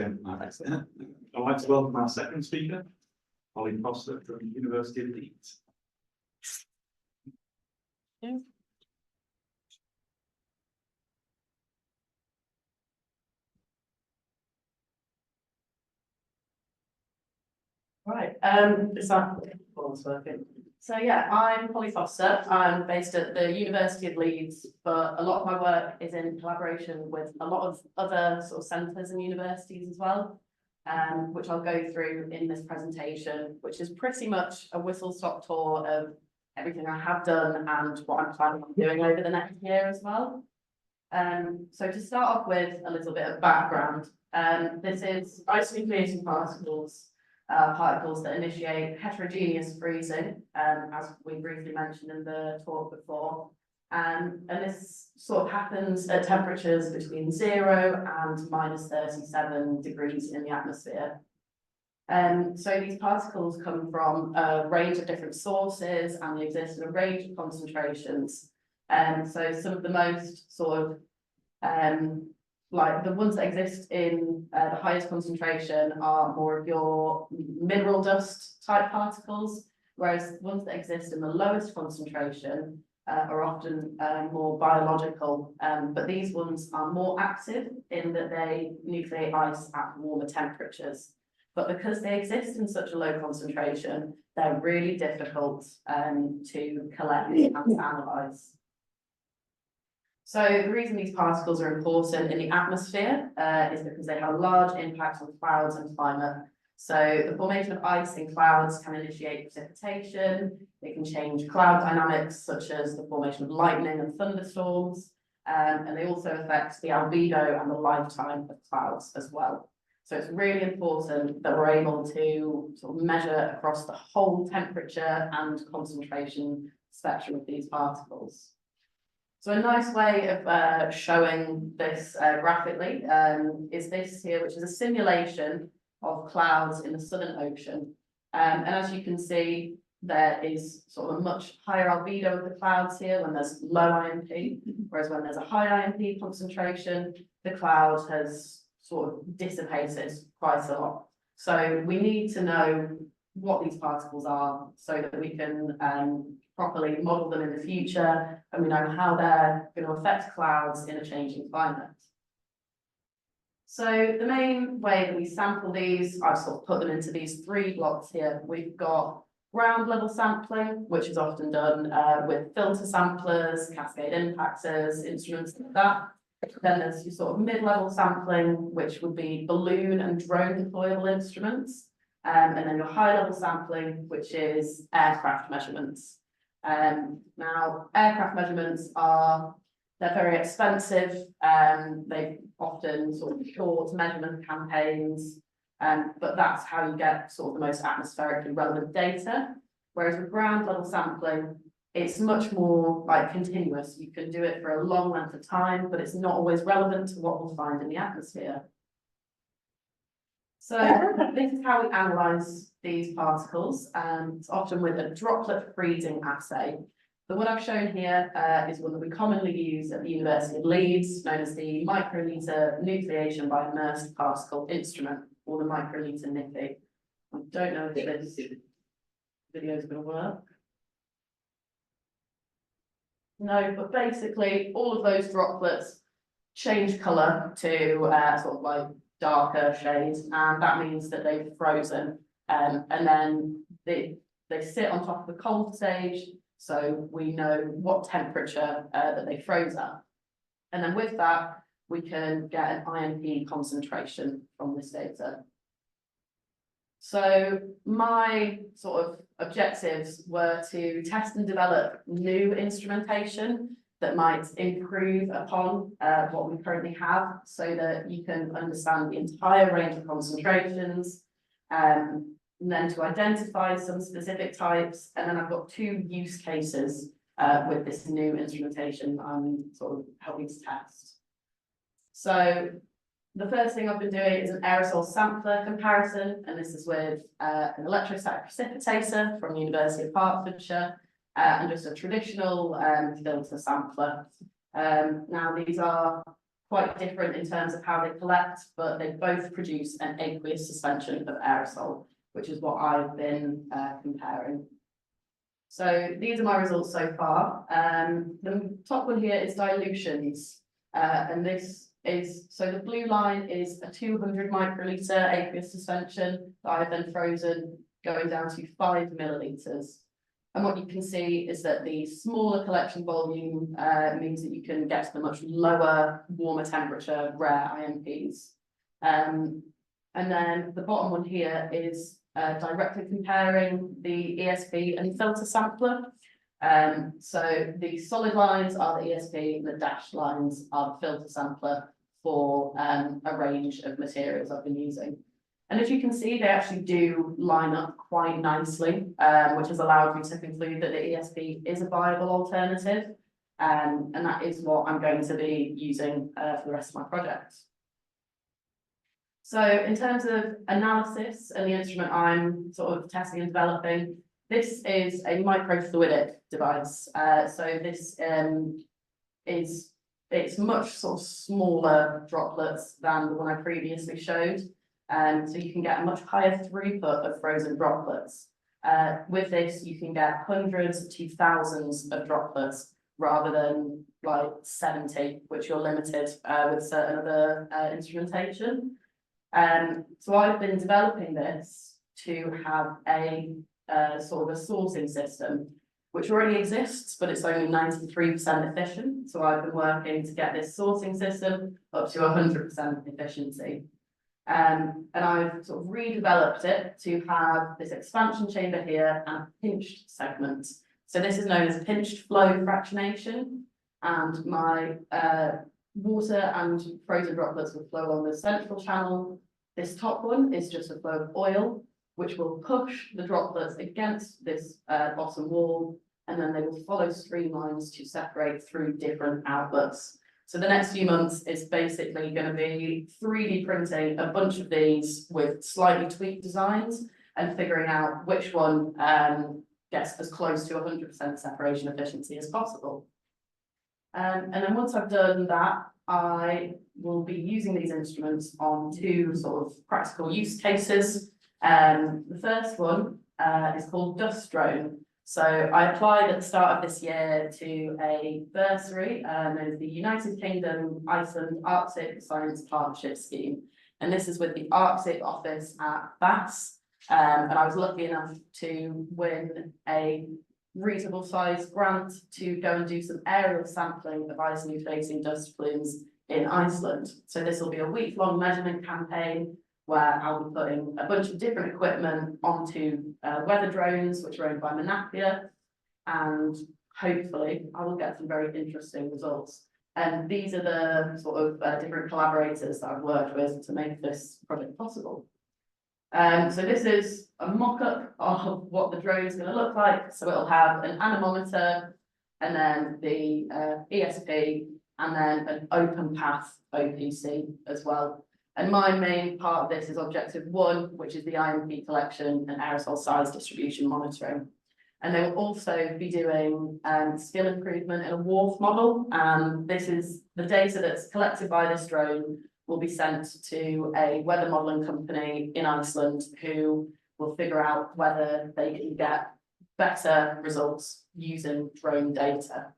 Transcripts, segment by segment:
I'd like to welcome our second speaker, Holly Foster from the University of Leeds. Right, is that working? So yeah, I'm Holly Foster. I'm based at the University of Leeds, but a lot of my work is in collaboration with a lot of other sort of centres and universities as well, which I'll go through in this presentation, which is pretty much a whistle-stop tour of everything I have done and what I'm planning on doing over the next year as well. So to start off with a little bit of background, this is isonucleating particles that initiate heterogeneous freezing, as we briefly mentioned in the talk before. And this sort of happens at temperatures between 0 and -37 degrees in the atmosphere. So these particles come from a range of different sources and they exist in a range of concentrations. So some of the most sort of like the ones that exist in the highest concentration are more of your mineral dust type particles, whereas the ones that exist in the lowest concentration are often more biological, but these ones are more active in that they nucleate ice at warmer temperatures. But because they exist in such a low concentration, they're really difficult to collect and to analyse. So the reason these particles are important in the atmosphere is because they have a large impact on clouds and climate. So the formation of ice in clouds can initiate precipitation, it can change cloud dynamics such as the formation of lightning and thunderstorms, and they also affect the albedo and the lifetime of clouds as well. So it's really important that we're able to sort of measure across the whole temperature and concentration spectrum of these particles. So a nice way of showing this graphically is this here, which is a simulation of clouds in the Southern Ocean. And as you can see, there is sort of a much higher albedo of the clouds here when there's low IMP, whereas when there's a high IMP concentration, the cloud has sort of dissipated quite a lot. So we need to know what these particles are so that we can properly model them in the future, and we know how they're going to affect clouds in a changing climate. So the main way that we sample these, I've sort of put them into these three blocks here. We've got ground level sampling, which is often done with filter samplers, cascade impactors, instruments like that. Then there's your sort of mid-level sampling, which would be balloon and drone deployable instruments. And then your high-level sampling, which is aircraft measurements. Now, aircraft measurements they're very expensive. They often sort of short measurement campaigns, but that's how you get sort of the most atmospherically relevant data. Whereas with ground level sampling, it's much more like continuous. You can do it for a long length of time, but it's not always relevant to what we'll find in the atmosphere. So this is how we analyse these particles, it's often with a droplet freezing assay. The one I've shown here is one that we commonly use at the University of Leeds, known as the microliter nucleation by immersed particle instrument, or the microliter NIFI. I don't know if this video is going to work. No, but basically all of those droplets change colour to sort of like darker shades, and that means that they've frozen, and then they sit on top of the cold stage, so we know what temperature that they froze at. And then with that, we can get an IMP concentration from this data. So my sort of objectives were to test and develop new instrumentation that might improve upon what we currently have, so that you can understand the entire range of concentrations, and then to identify some specific types. And then I've got two use cases with this new instrumentation I'm sort of helping to test. So the first thing I've been doing is an aerosol sampler comparison, and this is with an electrostatic precipitator from the University of Hertfordshire, and just a traditional filter sampler. Now these are quite different in terms of how they collect, but they both produce an aqueous suspension of aerosol, which is what I've been comparing. So these are my results so far. The top one here is dilutions, and this is, so the blue line is a 200 microliter aqueous suspension that I've then frozen going down to 5 milliliters. And what you can see is that the smaller collection volume means that you can get to the much lower, warmer temperature rare IMPs. And then the bottom one here is directly comparing the ESP and filter sampler. So the solid lines are the ESP, and the dashed lines are the filter sampler for a range of materials I've been using. And as you can see, they actually do line up quite nicely, which has allowed me to conclude that the ESP is a viable alternative. And that is what I'm going to be using for the rest of my project. So in terms of analysis and the instrument I'm sort of testing and developing, this is a microfluidic device. So this it's much sort of smaller droplets than the one I previously showed. So you can get a much higher throughput of frozen droplets. With this, you can get hundreds to thousands of droplets rather than like 70, which you're limited with certain other instrumentation. So I've been developing this to have a sort of a sourcing system, which already exists, but it's only 93% efficient. So I've been working to get this sourcing system up to 100% efficiency. And I've sort of redeveloped it to have this expansion chamber here and a pinched segment. So this is known as pinched flow fractionation, and my water and frozen droplets will flow along the central channel. This top one is just a flow of oil, which will push the droplets against this bottom wall, and then they will follow streamlines to separate through different outlets. So the next few months is basically going to be 3D printing a bunch of these with slightly tweaked designs and figuring out which one gets as close to 100% separation efficiency as possible. And then once I've done that, I will be using these instruments on 2 sort of practical use cases. The first one is called Dust Drone. So I applied at the start of this year to a bursary known as the United Kingdom Iceland Arctic Science Partnership Scheme. And this is with the Arctic office at BAS. And I was lucky enough to win a reasonable sized grant to go and do some aerial sampling of ice nucleating dust plumes in Iceland. So this will be a week-long measurement campaign where I'll be putting a bunch of different equipment onto weather drones, which are owned by Manapia, and hopefully I will get some very interesting results. And these are the sort of different collaborators that I've worked with to make this project possible. So this is a mock-up of what the drone is going to look like. So it'll have an anemometer, and then the ESP, and then an open path OPC as well. And my main part of this is objective 1, which is the IMP collection and aerosol size distribution monitoring. And they will also be doing skill improvement in a WRF model. This is the data that's collected by this drone will be sent to a weather modelling company in Iceland who will figure out whether they can get better results using drone data.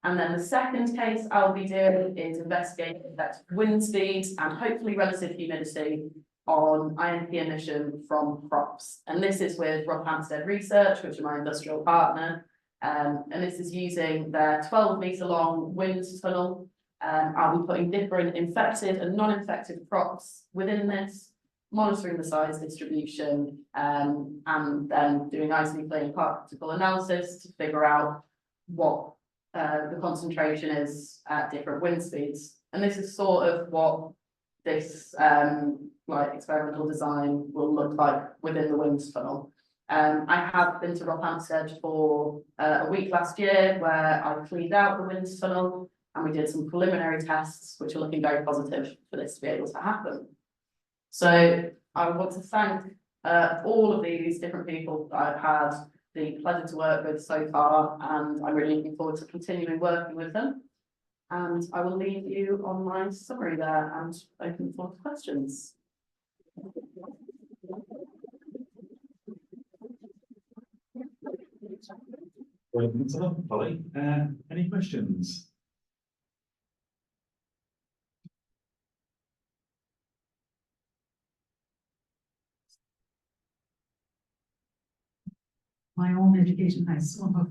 And then the second case I'll be doing is investigating effective wind speeds and hopefully relative humidity on IMP emission from crops. And this is with Rockhampstead Research, which are my industrial partner. And this is using their 12-metre long wind tunnel. I'll be putting different infected and non-infected crops within this, monitoring the size distribution, and then doing ice nucleating particle analysis to figure out what the concentration is at different wind speeds. And this is sort of what this like experimental design will look like within the wind tunnel. I have been to Rockhampstead for a week last year where I cleaned out the wind tunnel, and we did some preliminary tests which are looking very positive for this to be able to happen. So I want to thank all of these different people that I've had the pleasure to work with so far, and I'm really looking forward to continuing working with them. And I will leave you on my summary there and open for questions. Well, thanks a lot, Polly. Any questions? My own education, I still have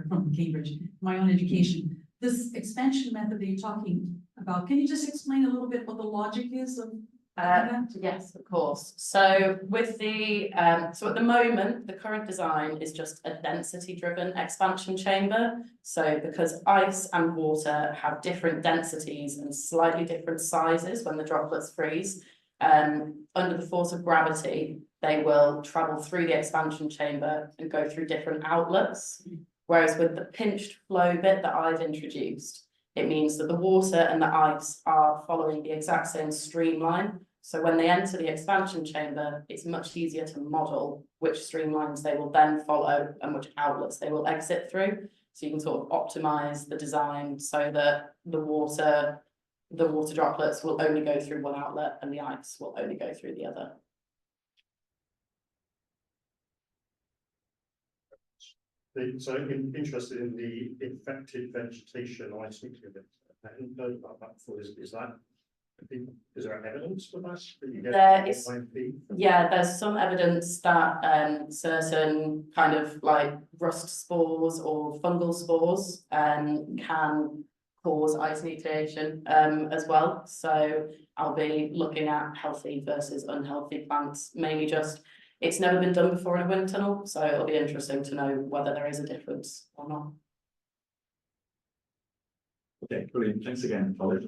from Cambridge, my own education. This expansion method that you're talking about, can you just explain a little bit what the logic is of that? Yes, of course. So with the, so at the moment, the current design is just a density-driven expansion chamber. So because ice and water have different densities and slightly different sizes when the droplets freeze, under the force of gravity, they will travel through the expansion chamber and go through different outlets. Whereas with the pinched flow bit that I've introduced, it means that the water and the ice are following the exact same streamline. So when they enter the expansion chamber, it's much easier to model which streamlines they will then follow and which outlets they will exit through. So you can sort of optimize the design so that the water droplets will only go through one outlet and the ice will only go through the other. So I'm interested in the infected vegetation ice nuclear. I didn't know about that before. Is that, is there evidence for that? You get There is, IP? yeah, there's some evidence that certain kind of like rust spores or fungal spores can cause ice nucleation as well. So I'll be looking at healthy versus unhealthy plants, mainly just. It's never been done before in a wind tunnel, so it'll be interesting to know whether there is a difference or not. Okay, brilliant. Thanks again, Polly.